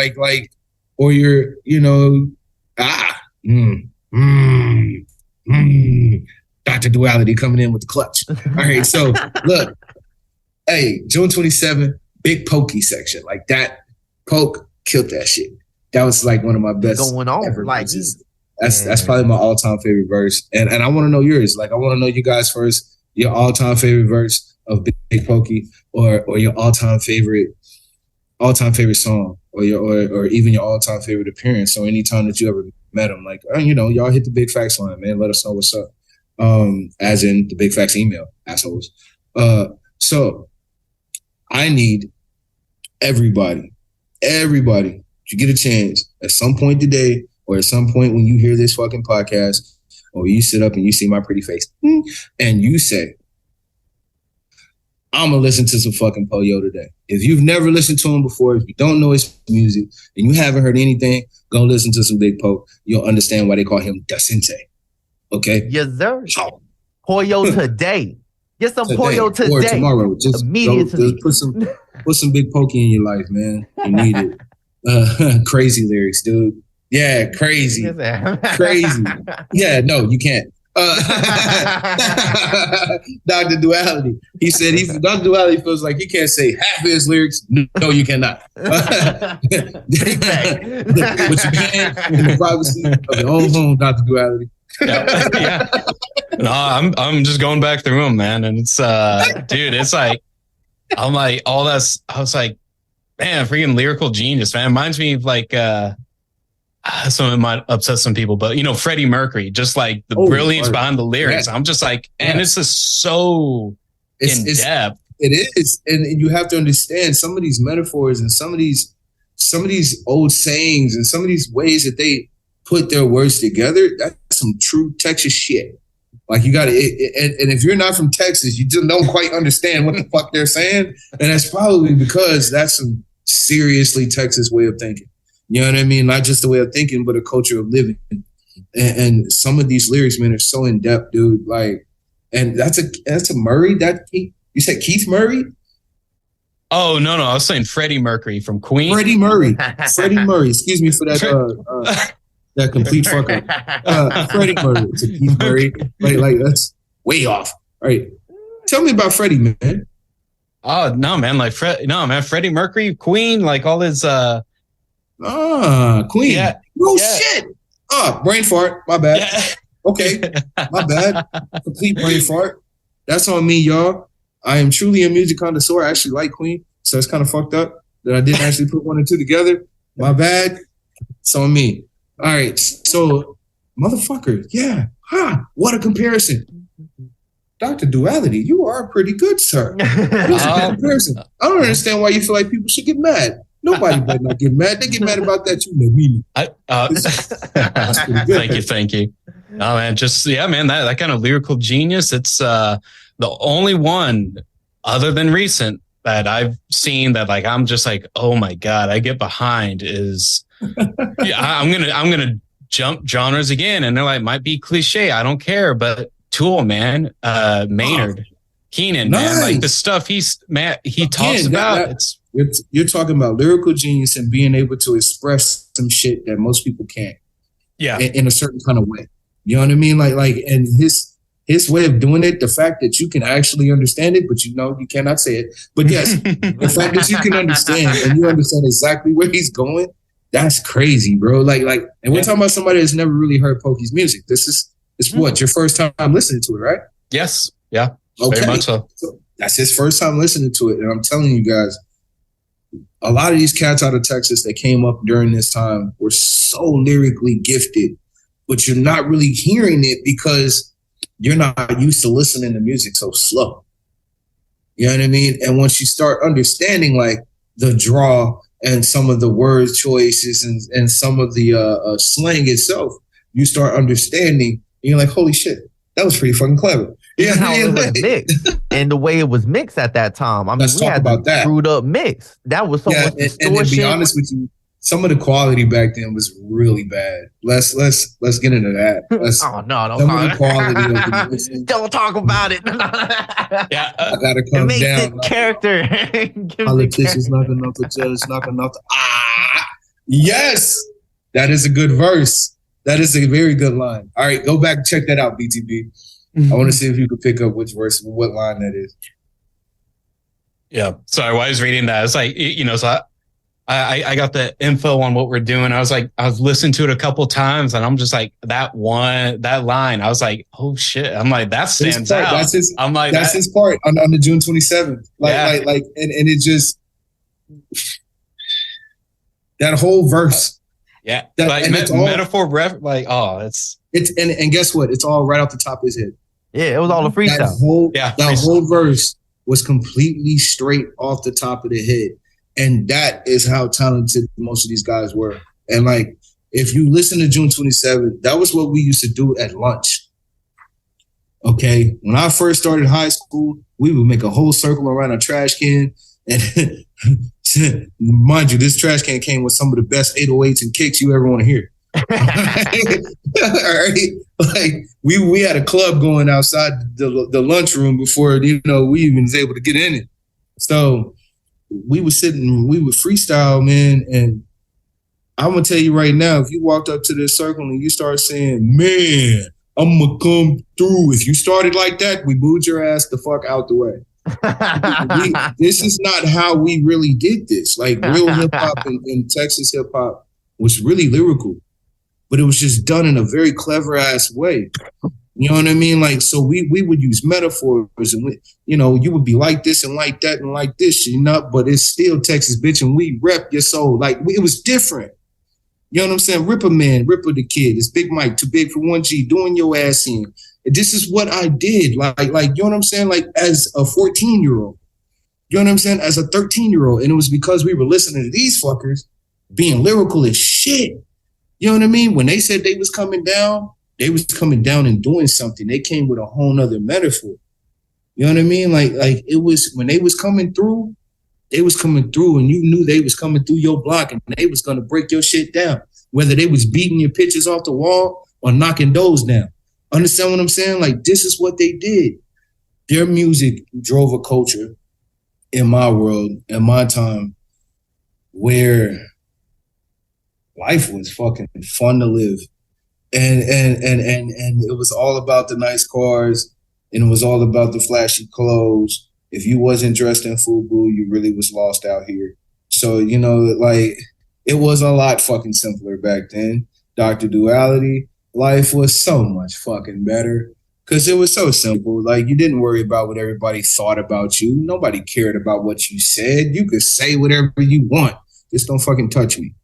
or you're, Dr. Duality coming in with the clutch. All right. So look, hey, June 27th, Big Pokey section. Like that Poke killed that shit. That was like one of my best going on ever verses. That's probably my all-time favorite verse. And I want to know yours. Like, I want to know you guys first, your all-time favorite verse of Big Pokey or your all-time favorite song or even your all-time favorite appearance. So anytime that you ever met him, like, y'all hit the Big Facts line, man. Let us know what's up. As in the Big Facts email, assholes. So I need everybody, if you get a chance at some point today, or at some point when you hear this fucking podcast, or you sit up and you see my pretty face, and you say, I'm going to listen to some fucking Polio today. If you've never listened to him before, if you don't know his music, and you haven't heard anything, go listen to some Big Poke. You'll understand why they call him Da Sensei. Okay? Yes, sir. Polio today. Get some Polio today. Or tomorrow. Just immediately. Put some Big Pokey in your life, man. You need it. Crazy lyrics, dude. Yeah, crazy. Crazy. Yeah, no, you can't. Dr. Duality. He said Dr. Duality feels like he can't say half of his lyrics. No, you cannot. But you can in the privacy of your own home, Dr. Duality. Yeah. No, I'm just going back through them, man. And it's dude, it's like I'm like all that's I was like, Man, freaking lyrical genius, man. Reminds me of like something might upset some people, but Freddie Mercury, just like the brilliance behind the lyrics. I'm just like, and it's just so in depth. It is, and you have to understand some of these metaphors and some of these old sayings and some of these ways that they put their words together. That's some true Texas shit. Like you got to, and if you're not from Texas, you just don't quite understand what the fuck they're saying, and that's probably because that's some seriously Texas way of thinking. You know what I mean? Not just a way of thinking, but a culture of living. And some of these lyrics, man, are so in depth, dude. Like, and that's a Murray. You said Keith Murray? Oh no, I was saying Freddie Mercury from Queen. Freddie Murray. Excuse me for that. That complete fuck up. Freddie Murray to Keith Murray. Like that's way off. All right. Tell me about Freddie, man. Oh no, man. Freddie Mercury, Queen, like all his Queen. Yeah. Shit. Brain fart. My bad. Yeah. Okay. My bad. Complete brain fart. That's on me, y'all. I am truly a music connoisseur. I actually like Queen, so it's kind of fucked up that I didn't actually put one and two together. My bad. It's on me. All right, so motherfucker, yeah, what a comparison. Dr. Duality, you are pretty good, sir. That is a good comparison. I don't understand why you feel like people should get mad. Nobody better not get mad. They get mad about that, Thank you. Oh man, that kind of lyrical genius. It's the only one other than recent that I've seen that like I'm just like, oh my God, I get behind is I'm gonna jump genres again, and they're like, might be cliche, I don't care, but Tool, man, Maynard, Keenan, man, like the stuff he talks about. You're talking about lyrical genius and being able to express some shit that most people can't. Yeah, in a certain kind of way. You know what I mean? Like, and his way of doing it, the fact that you can actually understand it, but you cannot say it. But yes, the fact that you can understand and you understand exactly where he's going. That's crazy, bro. Like, and we're talking about somebody that's never really heard Pokey's music. It's what, your first time listening to it, right? Yes. Yeah. Okay. Very much so. That's his first time listening to it. And I'm telling you guys, a lot of these cats out of Texas that came up during this time were so lyrically gifted, but you're not really hearing it because you're not used to listening to music so slow. You know what I mean? And once you start understanding like the draw and some of the word choices and some of the slang itself, you start understanding. And you're like, holy shit, that was pretty fucking clever. Yeah, how it was mixed and the way it was mixed at that time. I mean, we had the screwed up mix. That was so much distortion. And to be honest with you, some of the quality back then was really bad. Let's get into that. Don't don't talk about it. Yeah, I gotta come down. Character. Politicians knocking off the judge, knocking off the yes, that is a good verse. That is a very good line. All right, go back and check that out, BTB. I want to see if you could pick up which verse, what line that is. Yeah, sorry. While I was reading that, it's like so. I got the info on what we're doing. I was listening to it a couple times and I'm just like that line. I was like, oh shit. I'm like, that stands out. That's his part on the June 27th. And it just, that whole verse. Yeah. Metaphor ref, and guess what? It's all right off the top of his head. Yeah. It was all a freestyle. That whole verse was completely straight off the top of the head. And that is how talented most of these guys were. And like, if you listen to June 27th, that was what we used to do at lunch. Okay. When I first started high school, we would make a whole circle around a trash can. And mind you, this trash can came with some of the best 808s and kicks you ever want to hear. All right. Like we had a club going outside the lunchroom before, we even was able to get in it. So we would freestyle, man. And I'm going to tell you right now, if you walked up to this circle and you start saying, man, I'm going to come through. If you started like that, we booed your ass the fuck out the way. This is not how we really did this. Like real hip hop and Texas hip hop was really lyrical, but it was just done in a very clever ass way. You know what I mean? Like, so we would use metaphors and, you would be like this and like that and like this, but it's still Texas, bitch, and we rep your soul. Like, it was different. You know what I'm saying? Ripper Man, Ripper the Kid. It's Big Mike, too big for 1G, doing your ass in. And this is what I did. Like, you know what I'm saying? Like, as a 14-year-old. You know what I'm saying? As a 13-year-old. And it was because we were listening to these fuckers being lyrical as shit. You know what I mean? When they said they was coming down and doing something. They came with a whole nother metaphor. You know what I mean? Like it was when they was coming through, and you knew they was coming through your block and they was gonna break your shit down. Whether they was beating your pictures off the wall or knocking those down. Understand what I'm saying? Like, this is what they did. Their music drove a culture in my world, in my time, where life was fucking fun to live. And it was all about the nice cars, and it was all about the flashy clothes. If you wasn't dressed in FUBU, you really was lost out here. So, like, it was a lot fucking simpler back then. Dr. Duality, life was so much fucking better because it was so simple. Like, you didn't worry about what everybody thought about you. Nobody cared about what you said. You could say whatever you want. Just don't fucking touch me.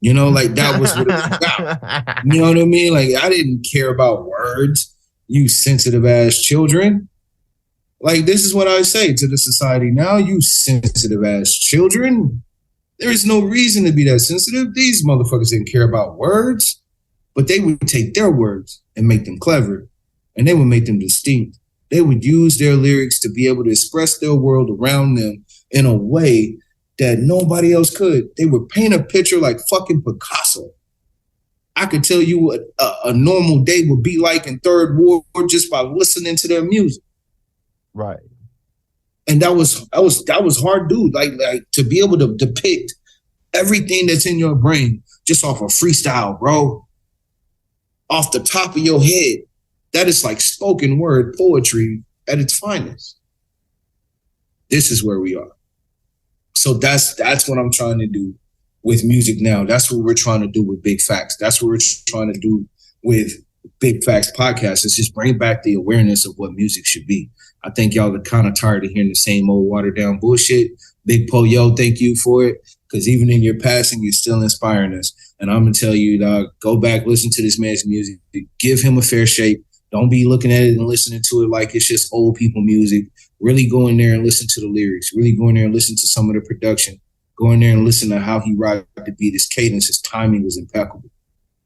Like, that was what it was about. You know what I mean? Like, I didn't care about words, you sensitive ass children. Like, this is what I say to the society now, you sensitive ass children. There is no reason to be that sensitive. These motherfuckers didn't care about words, but they would take their words and make them clever, and they would make them distinct. They would use their lyrics to be able to express their world around them in a way that nobody else could. They would paint a picture like fucking Picasso. I could tell you what a normal day would be like in Third Ward just by listening to their music. Right. And that was hard, dude. Like to be able to depict everything that's in your brain just off of freestyle, bro. Off the top of your head. That is like spoken word poetry at its finest. This is where we are. So that's what I'm trying to do with music now. That's what we're trying to do with Big Facts. That's what we're trying to do with Big Facts Podcast. Is just bring back the awareness of what music should be. I think y'all are kind of tired of hearing the same old watered down bullshit. Big Po, yo, thank you for it. Because even in your passing, you're still inspiring us. And I'm going to tell you, dog, go back, listen to this man's music. Give him a fair shake. Don't be looking at it and listening to it like it's just old people music. Really go in there and listen to the lyrics. Really go in there and listen to some of the production. Go in there and listen to how he ride the beat. His cadence, his timing was impeccable.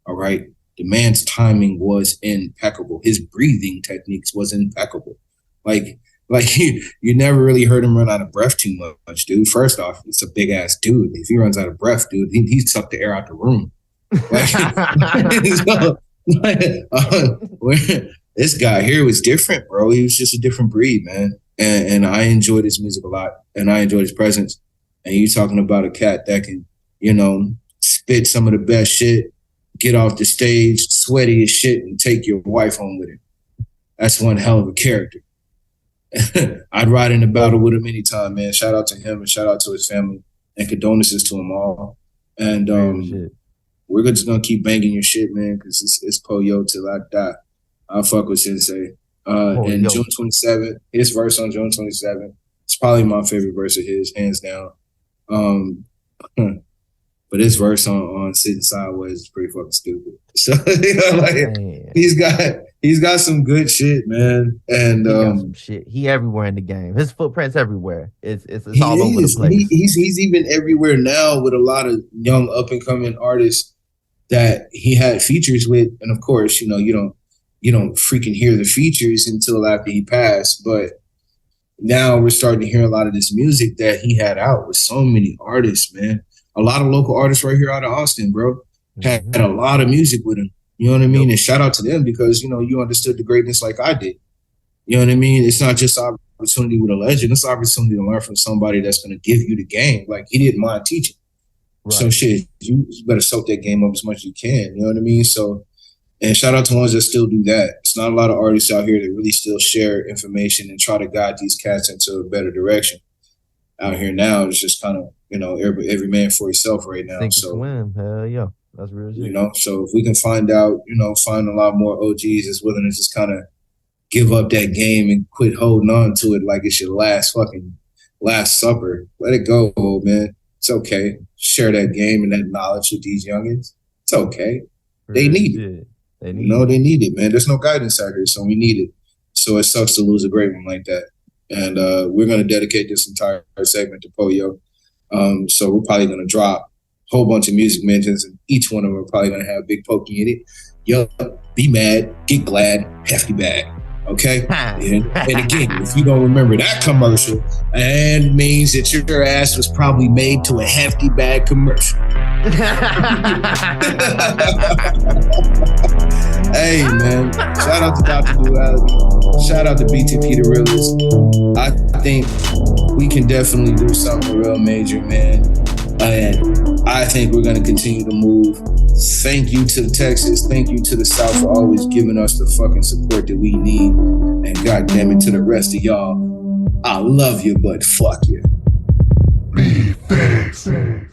All right? The man's timing was impeccable. His breathing techniques was impeccable. Like you never really heard him run out of breath too much, dude. First off, it's a big ass dude. If he runs out of breath, dude, he sucked the air out the room. This guy here was different, bro. He was just a different breed, man. And I enjoyed his music a lot, and I enjoyed his presence. And you talking about a cat that can, spit some of the best shit, get off the stage, sweaty as shit, and take your wife home with him. That's one hell of a character. I'd ride in the battle with him anytime, man. Shout out to him and shout out to his family and condolences to them all. And we're just gonna keep banging your shit, man, because it's Po-Yo till I die. I'll fuck with Sensei. And June 27th, his verse on June 27th, it's probably my favorite verse of his, hands down. But his verse on Sitting Sideways is pretty fucking stupid. So he's got some good shit, man. And some shit. He everywhere in the game. His footprint's everywhere. It's all over the place. He's even everywhere now with a lot of young up and coming artists that he had features with. And of course, you don't freaking hear the features until after he passed. But now we're starting to hear a lot of this music that he had out with so many artists, man. A lot of local artists right here out of Austin, bro, had a lot of music with him. You know what I mean? And shout out to them because, you understood the greatness like I did. You know what I mean? It's not just an opportunity with a legend. It's an opportunity to learn from somebody that's going to give you the game. Like, he didn't mind teaching. Right. So shit, you better soak that game up as much as you can. You know what I mean? So, and shout out to ones that still do that. It's not a lot of artists out here that really still share information and try to guide these cats into a better direction. Out here now, it's just kind of, every man for himself right now. Think so swim, hell yeah. That's real shit. You know, so if we can find a lot more OGs that's willing to just kind of give up that game and quit holding on to it like it's your last supper. Let it go, old man. It's okay. Share that game and that knowledge with these youngins. It's okay. They need it. They need it, man. There's no guidance out here, so we need it. So it sucks to lose a great one like that. And we're going to dedicate this entire segment to Poyo. So we're probably going to drop a whole bunch of music mentions, and each one of them are probably going to have Big Pokey in it. Yo, be mad, get glad, hefty bag. Okay? And again, if you don't remember that commercial, it means that your ass was probably made to a hefty bag commercial. Hey, man. Shout out to Dr. Duality. Shout out to BTP the Realist. I think we can definitely do something real major, man. And I think we're going to continue to move. Thank you to Texas. Thank you to the South for always giving us the fucking support that we need. And goddamn it to the rest of y'all. I love you, but fuck you. BIG FACCZ.